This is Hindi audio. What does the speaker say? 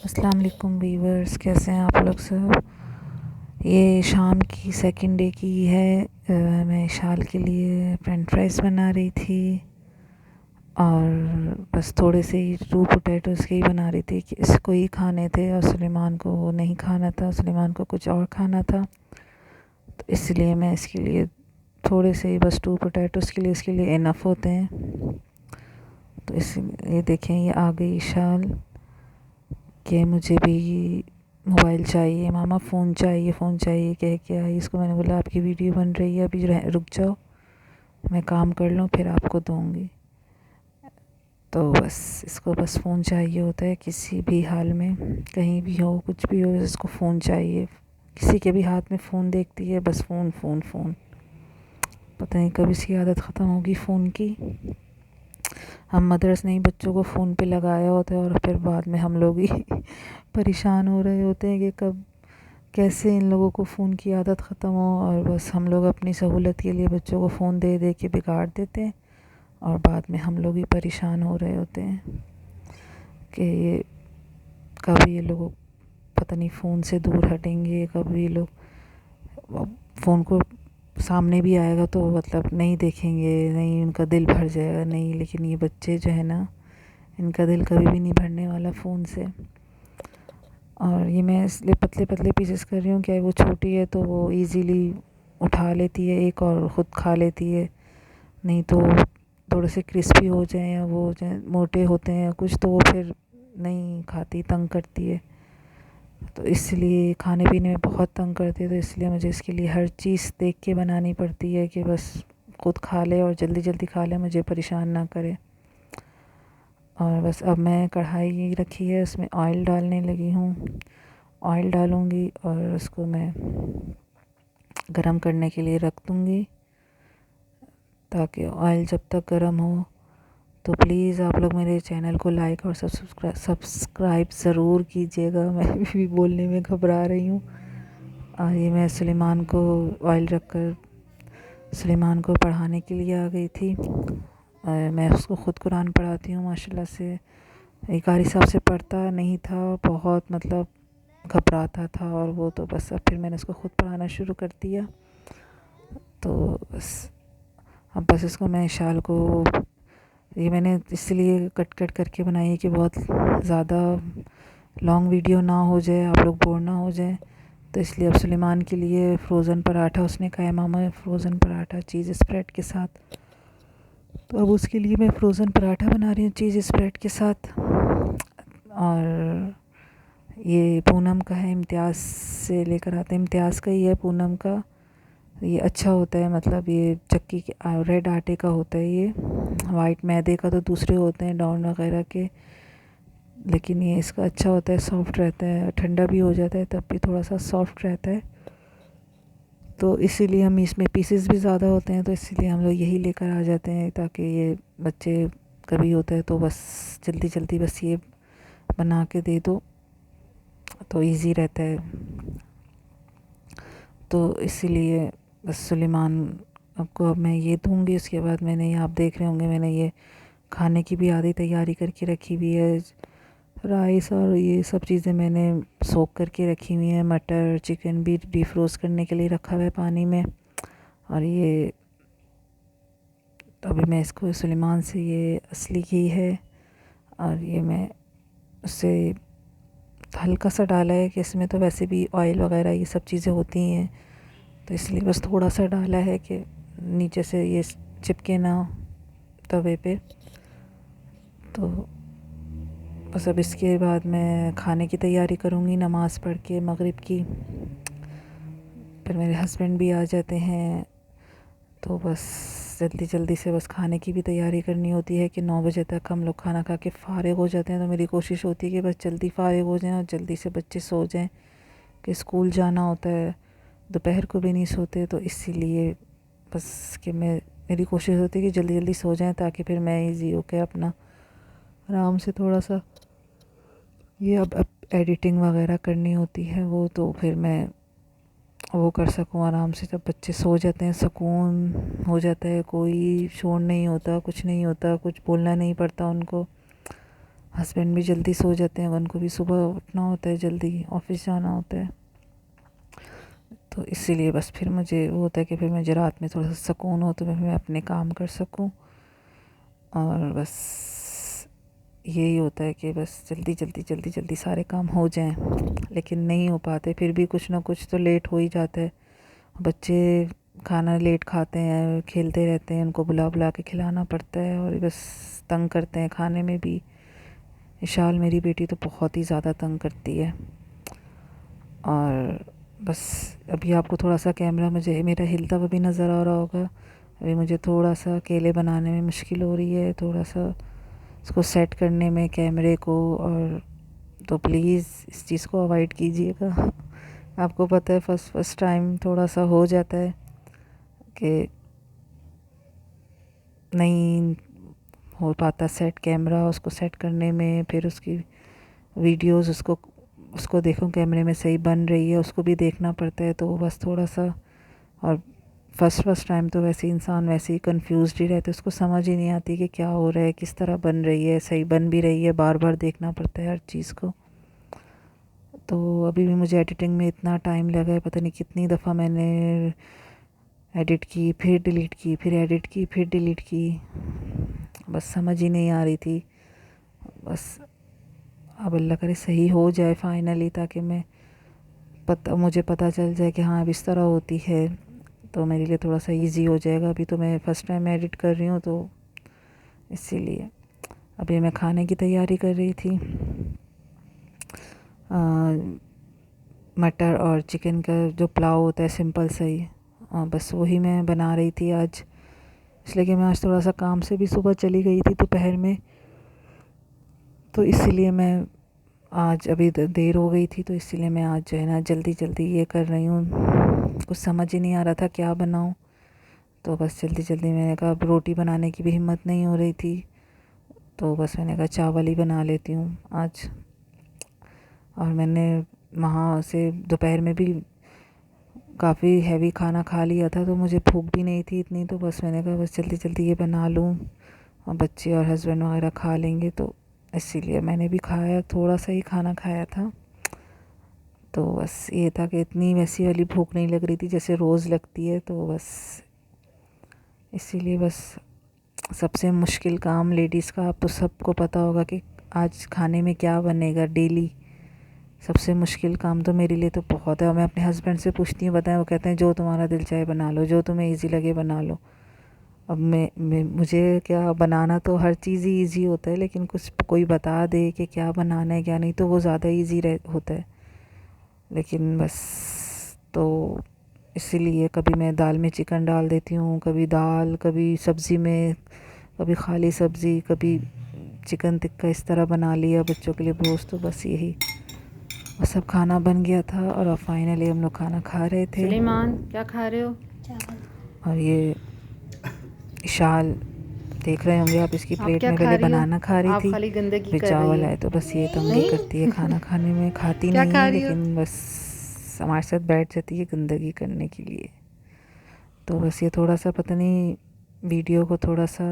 अस्सलाम वालेकुम वीवर्स, कैसे हैं आप लोग सब। ये शाम की सेकंड डे की है। मैं इशाल के लिए फ्रेंच फ्राइज़ बना रही थी और बस थोड़े से ही 2 पोटैटोज़ के ही बना रही थी कि इसको ही खाने थे और सुलेमान को वो नहीं खाना था, सुलेमान को कुछ और खाना था। तो इसलिए मैं इसके लिए थोड़े से ही बस 2 पोटैटोज़ के लिए इसके लिए इनफ होते हैं। तो इस ये देखें, ये आ गई इशाल कि मुझे भी मोबाइल चाहिए, मामा फ़ोन चाहिए, फ़ोन चाहिए कह के आई। इसको मैंने बोला आपकी वीडियो बन रही है, अभी रुक जाओ, मैं काम कर लूँ फिर आपको दूँगी। तो बस इसको बस फ़ोन चाहिए होता है किसी भी हाल में, कहीं भी हो, कुछ भी हो, इसको फ़ोन चाहिए। किसी के भी हाथ में फ़ोन देखती है बस फ़ोन फ़ोन फ़ोन। पता नहीं कब इसकी आदत ख़त्म होगी फ़ोन की। हम मदर्स ने ही बच्चों को फ़ोन पे लगाया होता है और फिर बाद में हम लोग ही परेशान हो रहे होते हैं कि कब कैसे इन लोगों को फ़ोन की आदत ख़त्म हो। और बस हम लोग अपनी सहूलत के लिए बच्चों को फ़ोन दे दे के बिगाड़ देते हैं और बाद में हम लोग ही परेशान हो रहे होते हैं कि ये कब ये लोग पता नहीं फ़ोन से दूर हटेंगे, कब ये लोग फ़ोन को सामने भी आएगा तो मतलब नहीं देखेंगे, नहीं उनका दिल भर जाएगा, नहीं। लेकिन ये बच्चे जो है ना, इनका दिल कभी भी नहीं भरने वाला फ़ोन से। और ये मैं इसलिए पतले पतले पीसेस कर रही हूँ क्या, वो छोटी है तो वो इजीली उठा लेती है एक और ख़ुद खा लेती है। नहीं तो थोड़े से क्रिस्पी हो जाएं या वो जाए मोटे होते हैं या कुछ, तो वो फिर नहीं खाती, तंग करती है। तो इसलिए खाने पीने में बहुत तंग करती है। तो इसलिए मुझे इसके लिए हर चीज़ देख के बनानी पड़ती है कि बस खुद खा ले और जल्दी जल्दी खा ले, मुझे परेशान ना करे। और बस अब मैं कढ़ाई रखी है, उसमें ऑयल डालने लगी हूँ। ऑयल डालूँगी और उसको मैं गरम करने के लिए रख दूँगी, ताकि ऑयल जब तक गरम हो। तो प्लीज़ आप लोग मेरे चैनल को लाइक और सब्सक्राइब ज़रूर कीजिएगा। मैं भी बोलने में घबरा रही हूँ। और ये मैं सुलेमान को ऑयल रख कर सुलेमान को पढ़ाने के लिए आ गई थी। और मैं उसको ख़ुद कुरान पढ़ाती हूँ माशाल्लाह से। ये कारी साहब से पढ़ता नहीं था, बहुत मतलब घबराता था और वो तो बस अब फिर मैंने उसको ख़ुद पढ़ाना शुरू कर दिया। तो बस अब बस इसको मैं इशाल को, ये मैंने इसलिए कट कट करके बनाई है कि बहुत ज़्यादा लॉन्ग वीडियो ना हो जाए, आप लोग बोर ना हो जाए। तो इसलिए अब सुलेमान के लिए फ्रोज़न पराठा उसने कहा है मामा फ्रोज़न पराठा चीज़ स्प्रेड के साथ। तो अब उसके लिए मैं फ्रोज़न पराठा बना रही हूँ चीज़ स्प्रेड के साथ। और ये पूनम का है, इम्तियाज़ से लेकर आते हैं, इम्तियाज़ का ही है पूनम का। ये अच्छा होता है, मतलब ये चक्की के रेड आटे का होता है। ये वाइट मैदे का तो दूसरे होते हैं डाउन वगैरह के, लेकिन ये इसका अच्छा होता है, सॉफ्ट रहता है, ठंडा भी हो जाता है तब भी थोड़ा सा सॉफ्ट रहता है। तो इसीलिए हम इसमें पीसेस भी ज़्यादा होते हैं, तो इसीलिए हम लोग यही लेकर आ जाते हैं ताकि ये बच्चे कभी होता है तो बस जल्दी जल्दी बस ये बना के दे दो तो इजी रहता है। तो इसीलिए बस सुलेमान आपको अब मैं ये दूँगी। उसके बाद मैंने ये आप देख रहे होंगे मैंने ये खाने की भी आधी तैयारी करके रखी हुई है। राइस और ये सब चीज़ें मैंने सोक करके रखी हुई हैं। मटर चिकन भी डिफ्रोज़ करने के लिए रखा हुआ है पानी में। और ये अभी मैं इसको सुलेमान से ये असली घी है और ये मैं उससे हल्का सा डाला है कि इसमें तो वैसे भी ऑयल वगैरह ये सब चीज़ें होती ही हैं, तो इसलिए बस थोड़ा सा डाला है कि नीचे से ये चिपके ना तवे पे। तो बस अब इसके बाद मैं खाने की तैयारी करूँगी नमाज़ पढ़ के मगरिब की। फिर मेरे हस्बैंड भी आ जाते हैं, तो बस जल्दी जल्दी से बस खाने की भी तैयारी करनी होती है कि 9 बजे तक हम लोग खाना खा के फ़ारिग हो जाते हैं। तो मेरी कोशिश होती है कि बस जल्दी फ़ारिग हो जाएं और जल्दी से बच्चे सो जाएं कि स्कूल जाना होता है, दोपहर को भी नहीं सोते। तो इसीलिए बस कि मेरी कोशिश होती है कि जल्दी जल्दी सो जाएं ताकि फिर मैं ईज़ी होकर अपना आराम से थोड़ा सा ये अब एडिटिंग वगैरह करनी होती है वो, तो फिर मैं वो कर सकूँ आराम से। जब बच्चे सो जाते हैं सुकून हो जाता है, कोई शोर नहीं होता, कुछ नहीं होता, कुछ बोलना नहीं पड़ता उनको। हस्बैंड भी जल्दी सो जाते हैं, उनको भी सुबह उठना होता है, जल्दी ऑफिस जाना होता है। तो इसीलिए बस फिर मुझे वो होता है कि फिर मुझे रात में थोड़ा सा सुकून हो तो मैं अपने काम कर सकूं। और बस यही होता है कि बस जल्दी जल्दी जल्दी जल्दी सारे काम हो जाएं, लेकिन नहीं हो पाते। फिर भी कुछ ना कुछ तो लेट हो ही जाता है। बच्चे खाना लेट खाते हैं, खेलते रहते हैं, उनको बुला बुला के खिलाना पड़ता है और बस तंग करते हैं खाने में भी। विशाल मेरी बेटी तो बहुत ही ज़्यादा तंग करती है। और बस अभी आपको थोड़ा सा कैमरा मुझे मेरा हिलता हुआ भी नज़र आ रहा होगा। अभी मुझे थोड़ा सा अकेले बनाने में मुश्किल हो रही है, थोड़ा सा इसको सेट करने में कैमरे को। और तो प्लीज़ इस चीज़ को अवॉइड कीजिएगा। आपको पता है फर्स्ट टाइम थोड़ा सा हो जाता है कि नहीं हो पाता सेट कैमरा, उसको सेट करने में। फिर उसकी वीडियोस उसको देखो कैमरे में सही बन रही है, उसको भी देखना पड़ता है। तो बस थोड़ा सा, और फर्स्ट टाइम तो वैसे इंसान वैसे ही कंफ्यूज्ड ही रहते, उसको समझ ही नहीं आती कि क्या हो रहा है, किस तरह बन रही है, सही बन भी रही है, बार बार देखना पड़ता है हर चीज़ को। तो अभी भी मुझे एडिटिंग में इतना टाइम लगा है, पता नहीं कितनी दफ़ा मैंने एडिट की, फिर डिलीट की, फिर एडिट की, फिर डिलीट की। बस समझ ही नहीं आ रही थी। बस अब अल्लाह करे सही हो जाए फाइनली, ताकि मुझे पता चल जाए कि हाँ अब इस तरह होती है, तो मेरे लिए थोड़ा सा इजी हो जाएगा। अभी तो मैं फ़र्स्ट टाइम एडिट कर रही हूँ, तो इसीलिए अभी मैं खाने की तैयारी कर रही थी। मटर और चिकन का जो पुलाव होता है सिंपल सा ही, बस वही मैं बना रही थी आज। इसलिए कि मैं आज थोड़ा सा काम से भी सुबह चली गई थी दोपहर में, तो इसीलिए मैं आज अभी देर हो गई थी, तो इसीलिए मैं आज जो है ना जल्दी जल्दी ये कर रही हूँ। कुछ समझ ही नहीं आ रहा था क्या बनाऊँ, तो बस जल्दी जल्दी मैंने कहा अब रोटी बनाने की भी हिम्मत नहीं हो रही थी, तो बस मैंने कहा चावल ही बना लेती हूँ आज। और मैंने वहाँ से दोपहर में भी काफ़ी हैवी खाना खा लिया था, तो मुझे भूख भी नहीं थी इतनी, तो बस मैंने कहा बस जल्दी जल्दी ये बना लूँ और बच्चे और हस्बैंड वगैरह खा लेंगे। तो इसीलिए मैंने भी खाया, थोड़ा सा ही खाना खाया था। तो बस ये था कि इतनी वैसी वाली भूख नहीं लग रही थी जैसे रोज़ लगती है। तो बस इसीलिए बस सबसे मुश्किल काम लेडीज़ का, आप तो सबको पता होगा कि आज खाने में क्या बनेगा। डेली सबसे मुश्किल काम तो मेरे लिए तो बहुत है। और मैं अपने हस्बैंड से पूछती हूँ, बताएं, वो कहते हैं जो तुम्हारा दिल चाहे बना लो, जो तुम्हें इजी लगे बना लो। अब मुझे क्या बनाना, तो हर चीज़ ही इजी होता है, लेकिन कुछ कोई बता दे कि क्या बनाना है क्या नहीं, तो वो ज़्यादा इजी होता है। लेकिन बस तो इसीलिए कभी मैं दाल में चिकन डाल देती हूँ, कभी दाल, कभी सब्ज़ी में, कभी खाली सब्ज़ी, कभी चिकन टिक्का, इस तरह बना लिया बच्चों के लिए रोस्ट। तो बस यही और सब खाना बन गया था। और अब फाइनली हम लोग खाना खा रहे थे। सुलेमान क्या खा रहे हो? और ये इशाल देख रहे होंगे आप, इसकी आप प्लेट क्या में खा पहले रही हो? बनाना खा रही आप थी, खाली गंदगी फिर कर रही चावल हो। आए, तो बस ये तंगी नहीं? करती है खाना खाने में, खाती क्या नहीं खा है रही हो? लेकिन बस हमारे साथ बैठ जाती है गंदगी करने के लिए। तो बस ये थोड़ा सा पता नहीं वीडियो को थोड़ा सा